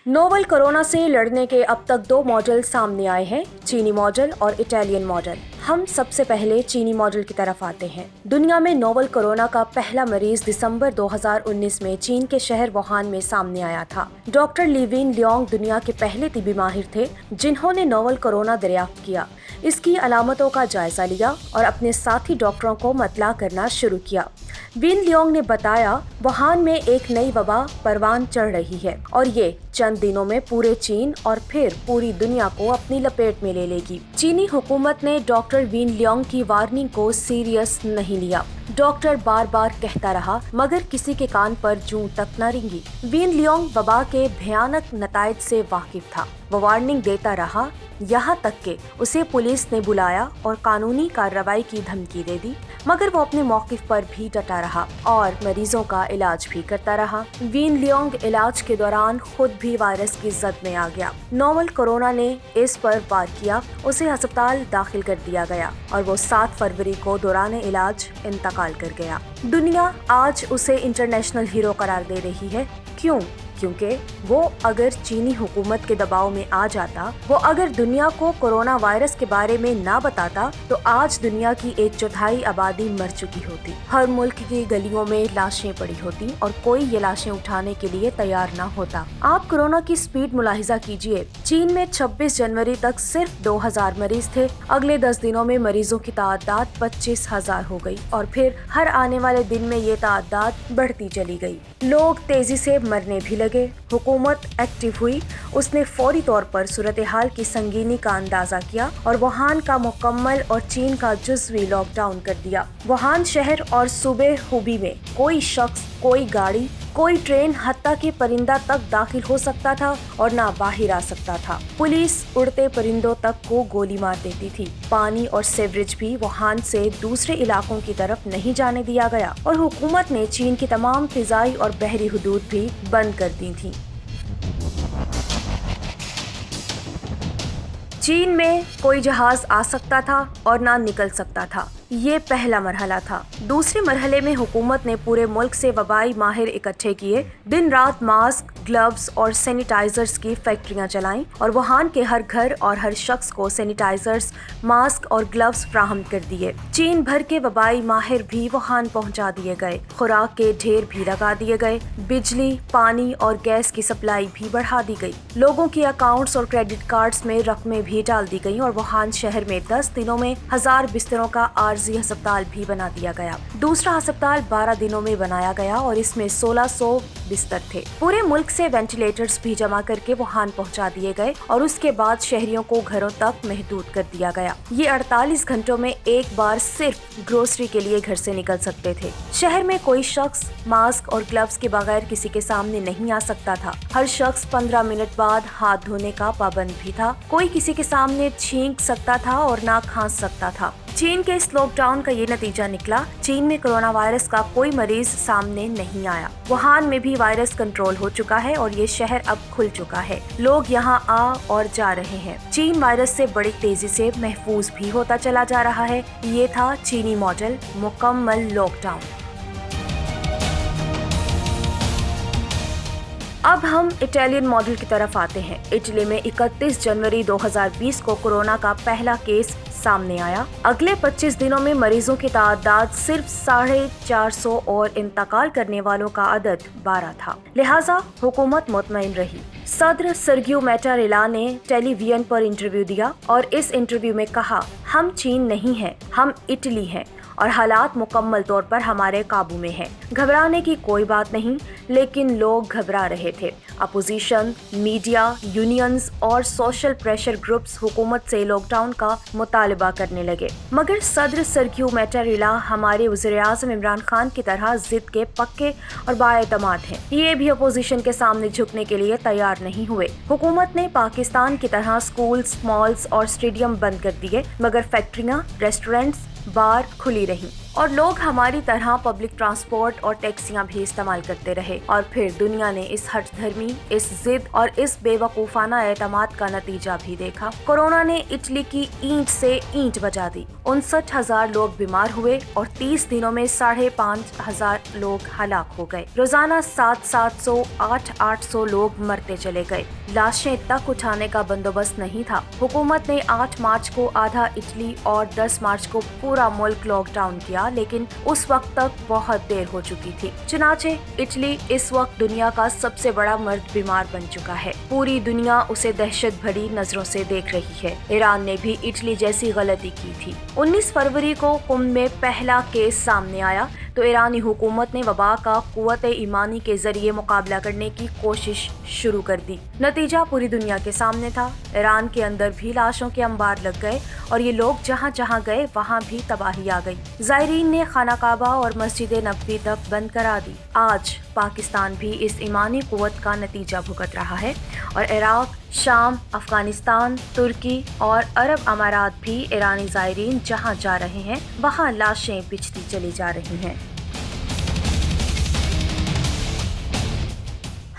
Novel corona से लड़ने के अब तक 2 मॉडल सामने आए हैं, चीनी मॉडल और इटालियन मॉडल। हम सबसे पहले चीनी मॉडल की तरफ आते हैं। दुनिया में नोवल कोरोना का पहला मरीज दिसंबर 2019 में चीन के शहर वुहान में सामने आया था। डॉक्टर लीविन लियोंग दुनिया के पहले तिब्बी माहिर थे जिन्होंने नोवल कोरोना दरियाफ्त किया, इसकी अलामतों का जायजा लिया और अपने साथी डॉक्टरों को मतला करना शुरू किया। विन लियोंग ने बताया, वुहान में एक नई वबा परवान चढ़ रही है और ये चंद दिनों में पूरे चीन और फिर पूरी दुनिया को अपनी लपेट में ले लेगी। चीनी हुकूमत ने डॉक्टर विन लियोंग की वार्निंग को सीरियस नहीं लिया। डॉक्टर बार बार कहता रहा मगर किसी के कान पर जूं तक न रेंगी। विन लियोंग वबा के भयानक नताइज से वाकिफ था। वो वार्निंग देता रहा, यहाँ तक कि उसे पुलिस ने बुलाया और कानूनी कार्रवाई की धमकी दे दी, मगर वो अपने मौकिफ पर भी डटा रहा और मरीजों का इलाज भी करता रहा। विन लियोंग इलाज के दौरान खुद भी वायरस की जद में आ गया। नोवल कोरोना ने इस पर वार किया, उसे अस्पताल दाखिल कर दिया गया और वो 7 फरवरी को दौरान इलाज इंतकाल कर गया। दुनिया आज उसे इंटरनेशनल हीरो करार दे रही है। क्यों? क्योंकि वो अगर चीनी हुकूमत के दबाव में आ जाता, वो अगर दुनिया को कोरोना वायरस के बारे में ना बताता, तो आज दुनिया की 1/4 आबादी मर चुकी होती। हर मुल्क की गलियों में लाशें पड़ी होती और कोई ये लाशें उठाने के लिए तैयार ना होता। आप कोरोना की स्पीड मुलाहिजा कीजिए। चीन में 26 जनवरी तक सिर्फ 2000 मरीज थे। अगले 10 दिनों में मरीजों की तादाद 25,000 हो गई और फिर हर आने वाले दिन में ये तादाद बढ़ती चली गई। लोग तेजी से मरने भी लगे। हुकूमत एक्टिव हुई। उसने फौरी तौर पर सूरत हाल की संगीनी का अंदाजा किया और वुहान का मुकम्मल और चीन का जुज़वी लॉकडाउन कर दिया। वुहान शहर और सूबे हुबी में कोई शख्स, कोई गाड़ी, कोई ट्रेन, हत्ता के परिंदा तक दाखिल हो सकता था और ना बाहर आ सकता था। पुलिस उड़ते परिंदों तक को गोली मार देती थी। पानी और सीवरेज भी वुहान से दूसरे इलाकों की तरफ नहीं जाने दिया गया और हुकूमत ने चीन की तमाम फिजाई और बहरी हुदूद भी बंद कर दी थी। चीन में कोई जहाज आ सकता था और ना निकल सकता था। ये पहला मरहला था। दूसरे मरहले में हुकूमत ने पूरे मुल्क से वबाई माहिर इकट्ठे किए, दिन रात मास्क, ग्लव्स और सैनिटाइजर्स की फैक्ट्रियां चलाईं और वुहान के हर घर और हर शख्स को सैनिटाइजर्स, मास्क और ग्लव्स फ्राहम कर दिए। चीन भर के वबाई माहिर भी वुहान पहुंचा दिए गए। खुराक के ढेर भी लगा दिए गए। बिजली, पानी और गैस की सप्लाई भी बढ़ा दी गई। लोगों के अकाउंट्स और क्रेडिट कार्ड्स में रकमें भी डाल दी गई और वुहान शहर में 10 दिनों में 1000 बिस्तरों का आर्जी अस्पताल भी बना दिया गया। दूसरा अस्पताल 12 दिनों में बनाया गया और इसमें 1600 बिस्तर थे। पूरे मुल्क से वेंटिलेटर्स भी जमा करके वुहान पहुंचा दिए गए और उसके बाद शहरियों को घरों तक महदूद कर दिया गया। ये 48 घंटों में एक बार सिर्फ ग्रोसरी के लिए घर से निकल सकते थे। शहर में कोई शख्स मास्क और ग्लव्स के बगैर किसी के सामने नहीं आ सकता था। हर शख्स 15 मिनट बाद हाथ धोने का पाबंद भी था। कोई किसी के सामने छींक सकता था और ना खांस सकता था। चीन के इस लॉकडाउन का ये नतीजा निकला। चीन में कोरोना वायरस का कोई मरीज सामने नहीं आया। वुहान में भी वायरस कंट्रोल हो चुका है और ये शहर अब खुल चुका है। लोग यहाँ आ और जा रहे हैं। चीन वायरस से बड़ी तेजी से महफूज भी होता चला जा रहा है। ये था चीनी मॉडल, मुकम्मल लॉकडाउन। अब हम इटालियन मॉडल की तरफ आते हैं। इटली में 31 जनवरी 2020 को कोरोना का पहला केस सामने आया। अगले 25 दिनों में मरीजों की तादाद सिर्फ 450 और इंतकाल करने वालों का अदद 12 था। लिहाजा हुकूमत मुतमईन रही। सदर सर्गियो मैटारेला ने टेलीविजन पर इंटरव्यू दिया और इस इंटरव्यू में कहा, हम चीन नहीं हैं, हम इटली हैं और हालात मुकम्मल तौर पर हमारे काबू में है। घबराने की कोई बात नहीं, लेकिन लोग घबरा रहे थे। अपोजिशन, मीडिया, यूनियंस और सोशल प्रेशर ग्रुप्स हुकूमत से लॉकडाउन का मुतालबा करने लगे। मगर सदर सर्गियो मैटारेला हमारे वज़ीर-ए-आज़म इमरान खान की तरह जिद के पक्के और बाएतमाद हैं। ये भी अपोजिशन के सामने झुकने के लिए तैयार नहीं हुए। हुकूमत ने पाकिस्तान की तरह स्कूल्स, मॉल्स और स्टेडियम बंद कर दिए, मगर फैक्ट्रियां, रेस्टोरेंट्स, बार खुली रहीं। اور لوگ ہماری طرح پبلک ٹرانسپورٹ اور ٹیکسیاں بھی استعمال کرتے رہے، اور پھر دنیا نے اس ہٹ دھرمی، اس ضد اور اس بے وقوفانہ اعتماد کا نتیجہ بھی دیکھا۔ کورونا نے اٹلی کی اینٹ سے اینٹ بجا دی۔ 59,000 لوگ بیمار ہوئے اور 30 دنوں میں 5,500 لوگ ہلاک ہو گئے۔ روزانہ 700 800 لوگ مرتے چلے گئے۔ لاشیں تک اٹھانے کا بندوبست نہیں تھا۔ حکومت نے 8 مارچ کو آدھا اٹلی اور 10 مارچ کو پورا ملک لاک ڈاؤن کیا، لیکن اس وقت تک بہت دیر ہو چکی تھی۔ چنانچہ اٹلی اس وقت دنیا کا سب سے بڑا مرد بیمار بن چکا ہے۔ پوری دنیا اسے دہشت بھری نظروں سے دیکھ رہی ہے۔ ایران نے بھی اٹلی جیسی غلطی کی تھی۔ 19 فروری کو قم میں پہلا کیس سامنے آیا تو ایرانی حکومت نے وبا کا قوت ایمانی کے ذریعے مقابلہ کرنے کی کوشش شروع کر دی۔ نتیجہ پوری دنیا کے سامنے تھا۔ ایران کے اندر بھی لاشوں کے انبار لگ گئے اور یہ لوگ جہاں جہاں گئے وہاں بھی تباہی آ گئی۔ زائرین نے خانہ کعبہ اور مسجد نبوی تک بند کرا دی۔ آج پاکستان بھی اس ایمانی قوت کا نتیجہ بھگت رہا ہے اور عراق، شام، افغانستان، ترکی اور عرب امارات بھی ایرانی زائرین جہاں جا رہے ہیں وہاں لاشیں بچھتی چلی جا رہی ہیں۔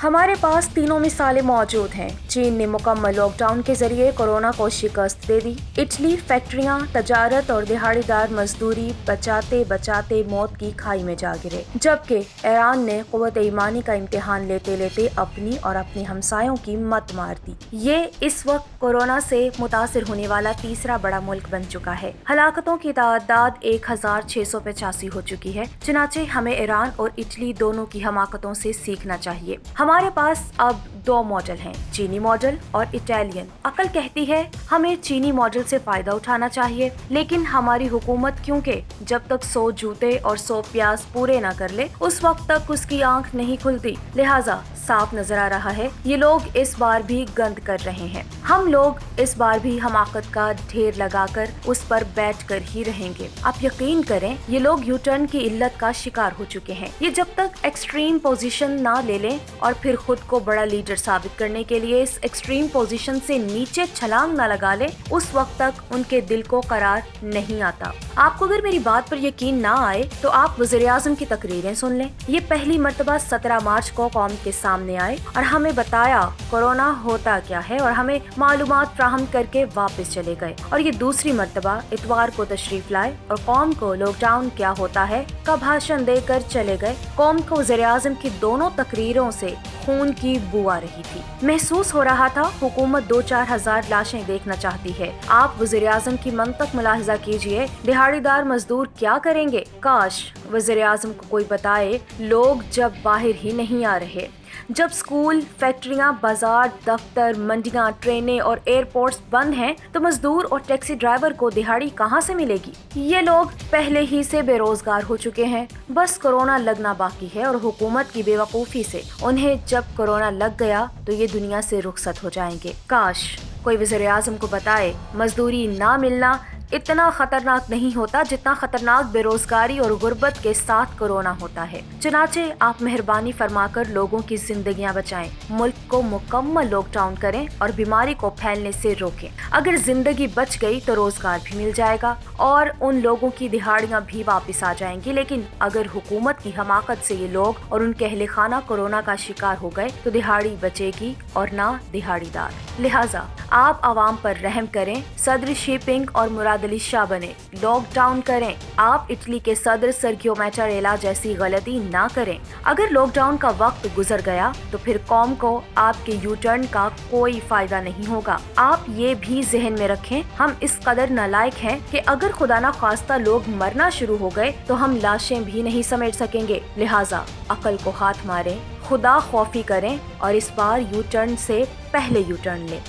ہمارے پاس تینوں مثالیں موجود ہیں۔ چین نے مکمل لاک ڈاؤن کے ذریعے کورونا کو شکست دے دی۔ اٹلی فیکٹریاں، تجارت اور دہاڑی دار مزدوری بچاتے بچاتے موت کی کھائی میں جا گرے، جبکہ ایران نے قوت ایمانی کا امتحان لیتے لیتے اپنی اور اپنے ہمسایوں کی مت مار دی۔ یہ اس وقت کورونا سے متاثر ہونے والا تیسرا بڑا ملک بن چکا ہے۔ ہلاکتوں کی تعداد 1,685 ہو چکی ہے۔ چنانچہ ہمیں ایران اور اٹلی دونوں کی حماقتوں سے سیکھنا چاہیے۔ ہمارے پاس اب 2 ماڈل ہیں، چینی ماڈل اور اٹالین۔ عقل کہتی ہے ہمیں چینی ماڈل سے فائدہ اٹھانا چاہیے، لیکن ہماری حکومت کیونکہ جب تک 100 جوتے اور 100 پیاز پورے نہ کر لے اس وقت تک اس کی آنکھ نہیں کھلتی، لہٰذا صاف نظر آ رہا ہے یہ لوگ اس بار بھی گند کر رہے ہیں۔ ہم لوگ اس بار بھی حماقت کا ڈھیر لگا کر اس پر بیٹھ کر ہی رہیں گے۔ آپ یقین کریں یہ لوگ یو ٹرن کی علت کا شکار ہو چکے ہیں۔ یہ جب تک ایکسٹریم پوزیشن نہ لے لیں اور پھر خود کو بڑا لیڈر ثابت کرنے کے لیے اس ایکسٹریم پوزیشن سے نیچے چھلانگ نہ لگا لے اس وقت تک ان کے دل کو قرار نہیں آتا۔ آپ کو اگر میری بات پر یقین نہ آئے تو آپ وزیر اعظم کی تقریریں سن لیں۔ یہ پہلی مرتبہ 17 مارچ کو قوم کے سامنے آئے اور ہمیں بتایا کورونا ہوتا کیا ہے اور ہمیں معلومات فراہم کر کے واپس چلے گئے، اور یہ دوسری مرتبہ اتوار کو تشریف لائے اور قوم کو لاک ڈاؤن کیا ہوتا ہے کا بھاشن دے کر چلے گئے۔ قوم کو وزیر اعظم کی دونوں تقریروں سے خون کی بو آ رہی تھی۔ محسوس ہو رہا تھا حکومت 2-4 ہزار لاشیں دیکھنا چاہتی ہے۔ آپ وزیر اعظم کی منطق ملاحظہ کیجئے، دہاڑی دار مزدور کیا کریں گے؟ کاش وزیر اعظم کو کوئی بتائے، لوگ جب باہر ہی نہیں آ رہے، جب اسکول، فیکٹریاں، بازار، دفتر، منڈیاں، ٹرینیں اور ایئرپورٹس بند ہیں تو مزدور اور ٹیکسی ڈرائیور کو دہاڑی کہاں سے ملے گی؟ یہ لوگ پہلے ہی سے بے روزگار ہو چکے ہیں، بس کورونا لگنا باقی ہے، اور حکومت کی بے وقوفی سے انہیں جب کورونا لگ گیا تو یہ دنیا سے رخصت ہو جائیں گے۔ کاش کوئی وزیر اعظم کو بتائے مزدوری نہ ملنا اتنا خطرناک نہیں ہوتا جتنا خطرناک بے روزگاری اور غربت کے ساتھ کورونا ہوتا ہے۔ چنانچہ آپ مہربانی فرما کر لوگوں کی زندگیاں بچائیں، ملک کو مکمل لاک ڈاؤن کریں اور بیماری کو پھیلنے سے روکیں۔ اگر زندگی بچ گئی تو روزگار بھی مل جائے گا اور ان لوگوں کی دہاڑیاں بھی واپس آ جائیں گی، لیکن اگر حکومت کی حماقت سے یہ لوگ اور ان کے اہل خانہ کورونا کا شکار ہو گئے تو دہاڑی بچے گی اور نہ دہاڑی دار۔ لہٰذا آپ عوام پر رحم کریں، صدر شی پنگ اور مراد علی شاہ بنے، لاک ڈاؤن کریں۔ آپ اٹلی کے صدر سرگیو میٹاریلا جیسی غلطی نہ کریں۔ اگر لاک ڈاؤن کا وقت گزر گیا تو پھر قوم کو آپ کے یو ٹرن کا کوئی فائدہ نہیں ہوگا۔ آپ یہ بھی ذہن میں رکھیں ہم اس قدر نالائق ہیں کہ اگر خدا نہ خواستہ لوگ مرنا شروع ہو گئے تو ہم لاشیں بھی نہیں سمیٹ سکیں گے۔ لہٰذا عقل کو ہاتھ ماریں، خدا خوفی کریں اور اس بار یو ٹرن سے پہلے یو ٹرن لیں۔